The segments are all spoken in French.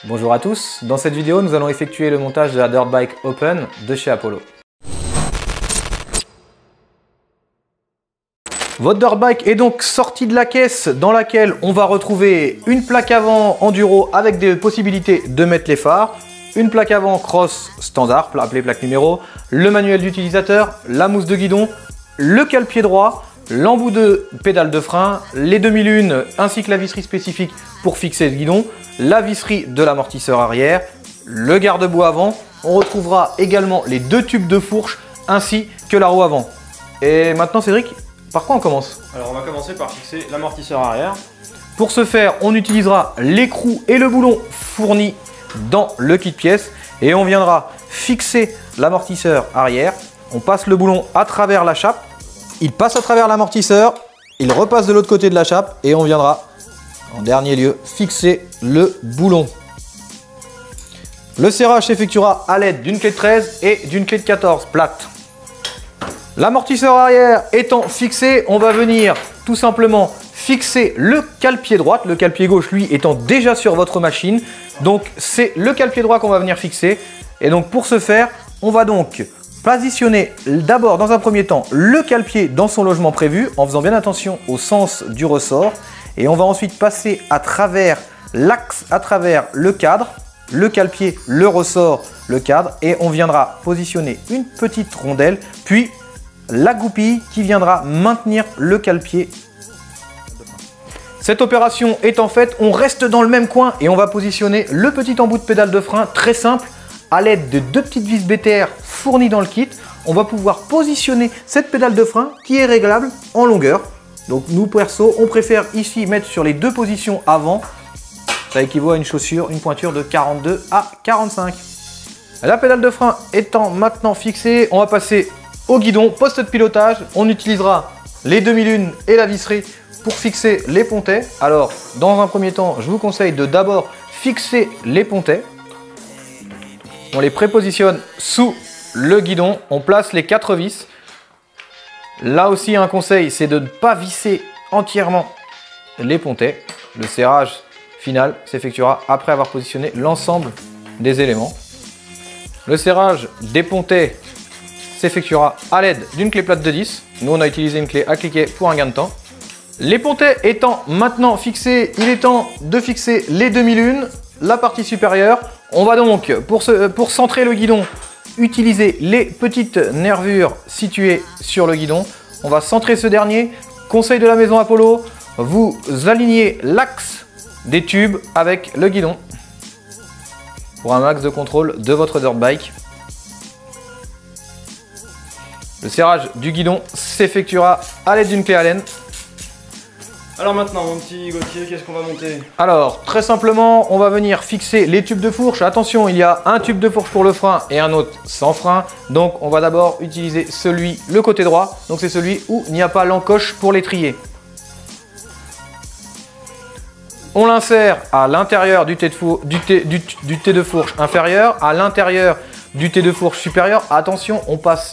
Bonjour à tous, dans cette vidéo nous allons effectuer le montage de la Dirt Bike Open de chez Apollo. Votre Dirt Bike est donc sortie de la caisse dans laquelle on va retrouver une plaque avant enduro avec des possibilités de mettre les phares, une plaque avant cross standard, appelée plaque numéro, le manuel d'utilisateur, la mousse de guidon, le cale-pied droit, l'embout de pédale de frein, les demi-lunes ainsi que la visserie spécifique pour fixer le guidon, la visserie de l'amortisseur arrière, le garde-boue avant. On retrouvera également les deux tubes de fourche ainsi que la roue avant. Et maintenant Cédric, par quoi on commence? Alors on va commencer par fixer l'amortisseur arrière. Pour ce faire, on utilisera l'écrou et le boulon fournis dans le kit pièce et on viendra fixer l'amortisseur arrière. On passe le boulon à travers la chape, il passe à travers l'amortisseur, il repasse de l'autre côté de la chape et on viendra en dernier lieu fixer le boulon. Le serrage s'effectuera à l'aide d'une clé de 13 et d'une clé de 14 plate. L'amortisseur arrière étant fixé, on va venir tout simplement fixer le cale-pied droit, le cale-pied gauche lui étant déjà sur votre machine. Donc c'est le cale-pied droit qu'on va venir fixer. Et donc pour ce faire, on va donc positionner d'abord dans un premier temps le cale-pied dans son logement prévu en faisant bien attention au sens du ressort. Et on va ensuite passer à travers l'axe, à travers le cadre, le cale-pied, le ressort, le cadre. Et on viendra positionner une petite rondelle, puis la goupille qui viendra maintenir le cale-pied. Cette opération étant faite, on reste dans le même coin et on va positionner le petit embout de pédale de frein très simple à l'aide de deux petites vis BTR fournies dans le kit. On va pouvoir positionner cette pédale de frein qui est réglable en longueur. Donc nous perso, on préfère ici mettre sur les deux positions avant. Ça équivaut à une chaussure, une pointure de 42 à 45. La pédale de frein étant maintenant fixée, on va passer au guidon, poste de pilotage. On utilisera les demi-lunes et la visserie pour fixer les pontets. Alors, dans un premier temps, je vous conseille de d'abord fixer les pontets. On les prépositionne sous le guidon. On place les 4 vis. Là aussi, un conseil, c'est de ne pas visser entièrement les pontets. Le serrage final s'effectuera après avoir positionné l'ensemble des éléments. Le serrage des pontets s'effectuera à l'aide d'une clé plate de 10. Nous, on a utilisé une clé à cliquer pour un gain de temps. Les pontets étant maintenant fixés, il est temps de fixer les demi-lunes, la partie supérieure. On va donc, pour centrer le guidon, utiliser les petites nervures situées sur le guidon. On va centrer ce dernier. Conseil de la maison Apollo, vous alignez l'axe des tubes avec le guidon pour un max de contrôle de votre dirt bike. Le serrage du guidon s'effectuera à l'aide d'une clé Allen. Alors maintenant mon petit Gauthier, qu'est-ce qu'on va monter? Alors très simplement, on va venir fixer les tubes de fourche. Attention, il y a un tube de fourche pour le frein et un autre sans frein. Donc on va d'abord utiliser le côté droit. Donc c'est celui où il n'y a pas l'encoche pour l'étrier. On l'insère à l'intérieur du T de fourche inférieur, à l'intérieur du T de fourche supérieur. Attention,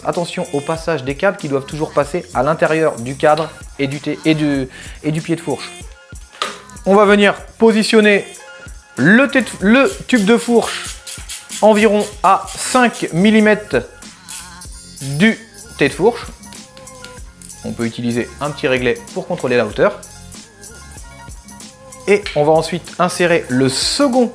attention au passage des câbles qui doivent toujours passer à l'intérieur du cadre et du pied de fourche. On va venir positionner le tube de fourche environ à 5 mm du T de fourche. On peut utiliser un petit réglet pour contrôler la hauteur. Et on va ensuite insérer le second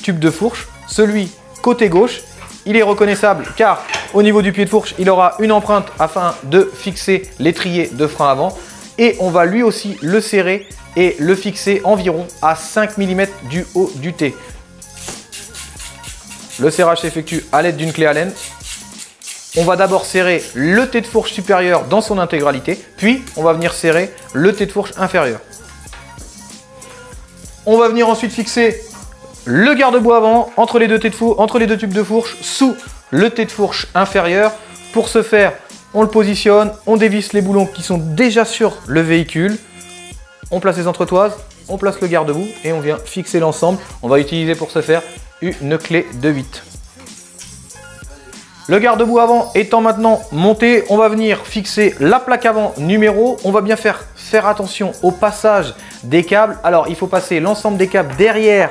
tube de fourche, celui côté gauche. Il est reconnaissable car au niveau du pied de fourche, il aura une empreinte afin de fixer l'étrier de frein avant. Et on va lui aussi le serrer et le fixer environ à 5 mm du haut du T. Le serrage s'effectue à l'aide d'une clé Allen. On va d'abord serrer le T de fourche supérieur dans son intégralité, puis on va venir serrer le T de fourche inférieur. On va venir ensuite fixer le garde-boue avant entre les deux tubes de fourche sous le T de fourche inférieur. Pour ce faire, on le positionne, on dévisse les boulons qui sont déjà sur le véhicule. On place les entretoises, on place le garde-boue et on vient fixer l'ensemble. On va utiliser pour ce faire une clé de 8. Le garde-boue avant étant maintenant monté, on va venir fixer la plaque avant numéro. On va bien faire attention au passage des câbles. Alors, il faut passer l'ensemble des câbles derrière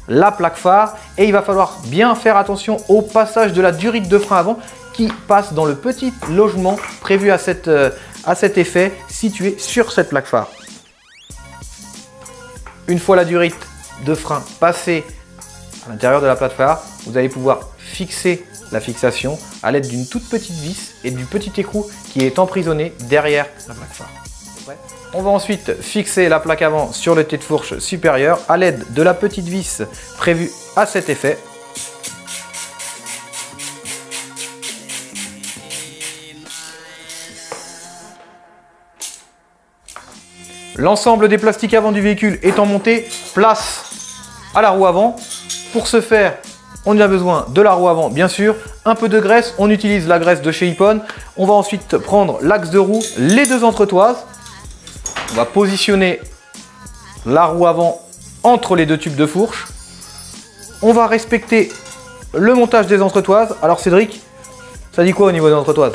la plaque phare et il va falloir bien faire attention au passage de la durite de frein avant qui passe dans le petit logement prévu à cet effet situé sur cette plaque phare. Une fois la durite de frein passée à l'intérieur de la plaque phare, vous allez pouvoir fixer la fixation à l'aide d'une toute petite vis et du petit écrou qui est emprisonné derrière la plaque phare. On va ensuite fixer la plaque avant sur le tête de fourche supérieur à l'aide de la petite vis prévue à cet effet. L'ensemble des plastiques avant du véhicule étant monté, place à la roue avant. Pour ce faire, on a besoin de la roue avant, bien sûr, un peu de graisse. On utilise la graisse de chez Ippon. On va ensuite prendre l'axe de roue, les deux entretoises. On va positionner la roue avant entre les deux tubes de fourche. On va respecter le montage des entretoises. Alors Cédric, ça dit quoi au niveau des entretoises?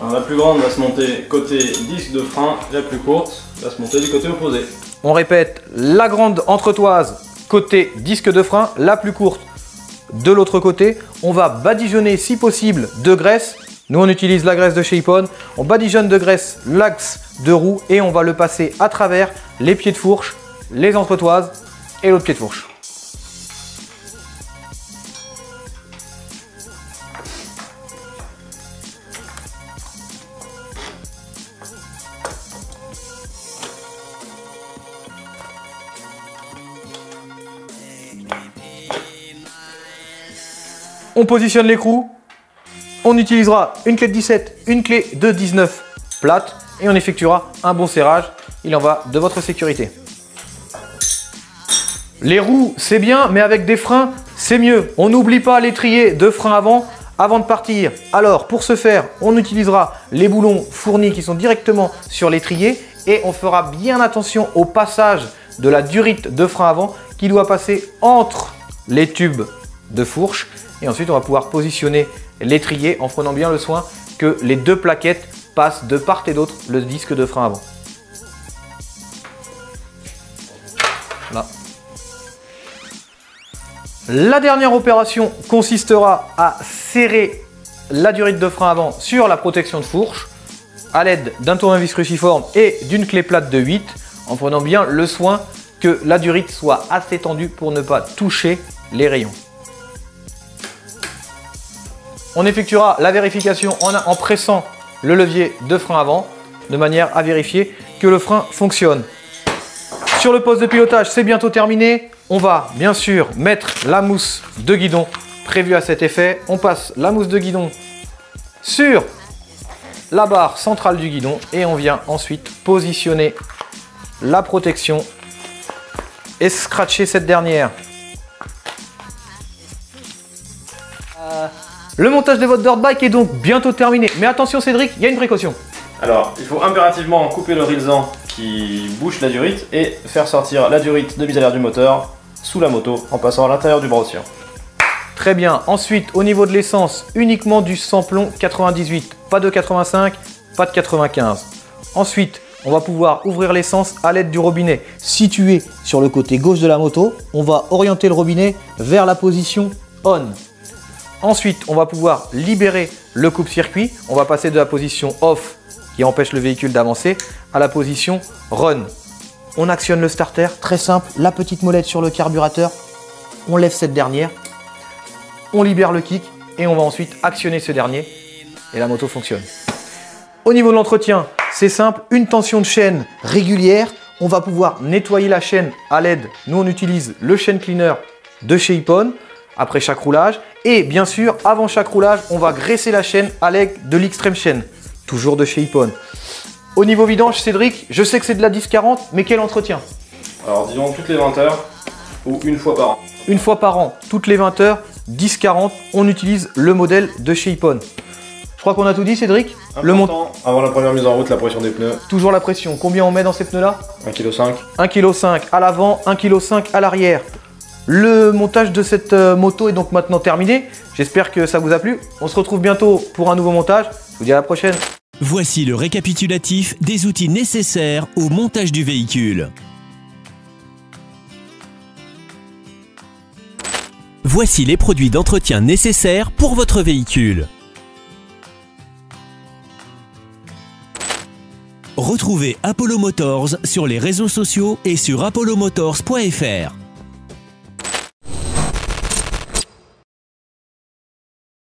Alors, la plus grande va se monter côté disque de frein, la plus courte va se monter du côté opposé. On répète, la grande entretoise côté disque de frein, la plus courte de l'autre côté. On va badigeonner si possible de graisse. Nous on utilise la graisse de chez Ippon. On badigeonne de graisse l'axe de roue et on va le passer à travers les pieds de fourche, les entretoises et l'autre pied de fourche. On positionne l'écrou, on utilisera une clé de 17, une clé de 19 plate et on effectuera un bon serrage. Il en va de votre sécurité. Les roues, c'est bien, mais avec des freins, c'est mieux. On n'oublie pas l'étrier de frein avant de partir. Alors, pour ce faire, on utilisera les boulons fournis qui sont directement sur l'étrier et on fera bien attention au passage de la durite de frein avant qui doit passer entre les tubes de fourche. Et ensuite, on va pouvoir positionner l'étrier en prenant bien le soin que les deux plaquettes passent de part et d'autre le disque de frein avant. Là. La dernière opération consistera à serrer la durite de frein avant sur la protection de fourche à l'aide d'un tournevis cruciforme et d'une clé plate de 8 en prenant bien le soin que la durite soit assez tendue pour ne pas toucher les rayons. On effectuera la vérification en pressant le levier de frein avant de manière à vérifier que le frein fonctionne. Sur le poste de pilotage, c'est bientôt terminé. On va bien sûr mettre la mousse de guidon prévue à cet effet. On passe la mousse de guidon sur la barre centrale du guidon et on vient ensuite positionner la protection et scratcher cette dernière. Le montage de votre dirt bike est donc bientôt terminé. Mais attention Cédric, il y a une précaution. Alors, il faut impérativement couper le rilsan qui bouche la durite et faire sortir la durite de mise à l'air du moteur sous la moto en passant à l'intérieur du bras haussier. Très bien. Ensuite, au niveau de l'essence, uniquement du samplon 98. Pas de 85, pas de 95. Ensuite, on va pouvoir ouvrir l'essence à l'aide du robinet situé sur le côté gauche de la moto. On va orienter le robinet vers la position on. Ensuite, on va pouvoir libérer le coupe-circuit. On va passer de la position off qui empêche le véhicule d'avancer à la position run. On actionne le starter, très simple, la petite molette sur le carburateur. On lève cette dernière, on libère le kick et on va ensuite actionner ce dernier et la moto fonctionne. Au niveau de l'entretien, c'est simple, une tension de chaîne régulière. On va pouvoir nettoyer la chaîne à l'aide, nous on utilise le chain cleaner de chez Ippon après chaque roulage. Et bien sûr, avant chaque roulage, on va graisser la chaîne à l'aide de l'Extreme Chain, toujours de chez Ippon. Au niveau vidange, Cédric, je sais que c'est de la 10-40, mais quel entretien? Alors disons toutes les 20 heures ou une fois par an. Une fois par an, toutes les 20 heures, 10-40, on utilise le modèle de chez Ippon. Je crois qu'on a tout dit Cédric. Avant la première mise en route, la pression des pneus. Toujours la pression. Combien on met dans ces pneus-là? 1,5 kg. 1,5 kg à l'avant, 1,5 kg à l'arrière. Le montage de cette moto est donc maintenant terminé. J'espère que ça vous a plu. On se retrouve bientôt pour un nouveau montage. Je vous dis à la prochaine. Voici le récapitulatif des outils nécessaires au montage du véhicule. Voici les produits d'entretien nécessaires pour votre véhicule. Retrouvez Apollo Motors sur les réseaux sociaux et sur apollomotors.fr.